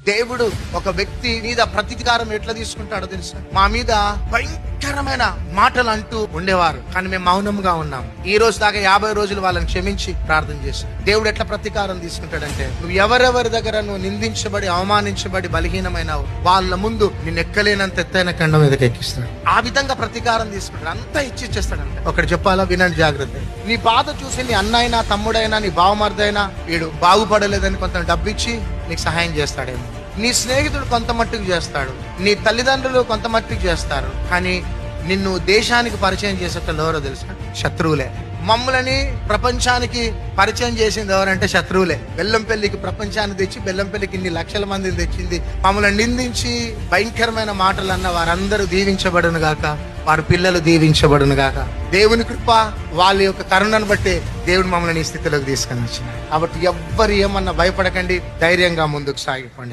దేవుడు ఒక వ్యక్తి మీద ప్రతీకారం ఎట్లా తీసుకుంటాడో తెలుసా? మా మీద భయంకరమైన మాటలు అంటూ ఉండేవారు, కానీ మేము మౌనంగా ఉన్నాం. ఈ రోజు దాకా 50 రోజులు వాళ్ళని క్షమించి ప్రార్థన చేశాం. దేవుడు ఎట్లా ప్రతీకారం తీసుకుంటాడంటే, నువ్వు ఎవరెవరి దగ్గర నువ్వు నిందించబడి అవమానించబడి బలహీనమైనావు, వాళ్ళ ముందు నిన్ను ఎక్కలేనంత ఎత్తైన కండం మీదకి ఎక్కిస్తాడు. ఆ విధంగా ప్రతీకారం తీసుకుంటాడు, అంతా ఇచ్చేస్తాడంట. ఒకటి చెప్పాలా, వినండి జాగ్రత్త. నీ బాధ చూసి నీ అన్నైనా తమ్ముడైనా నీ బావమర్దైనా వీడు బాగుపడలేదని కొంత డబ్బిచ్చి నీకు సహాయం చేస్తాడేమో. నీ స్నేహితుడు కొంత మట్టుకు చేస్తాడు, నీ తల్లిదండ్రులు కొంత మట్టుకు చేస్తారు, కానీ నిన్ను దేశానికి పరిచయం చేసేటప్పుడు ఎవరో తెలుసా? శత్రువులే. మమ్మల్ని ప్రపంచానికి పరిచయం చేసింది ఎవరంటే శత్రువులే. బెల్లంపల్లికి ప్రపంచాన్ని తెచ్చి బెల్లంపల్లికి ఇన్ని లక్షల మందిని తెచ్చింది. మమ్మల్ని నిందించి భయంకరమైన మాటలు అన్న వారందరూ దీవించబడును గాక, వారి పిల్లలు దీవించబడును గాక. దేవుని కృప, వాళ్ళ యొక్క కరుణను బట్టి దేవుడు మమ్మల్ని ఈ స్థితిలోకి తీసుకొని వచ్చినాడు. కాబట్టి ఎవ్వరు ఏమన్నా భయపడకండి, ధైర్యంగా ముందుకు సాగిపోండి.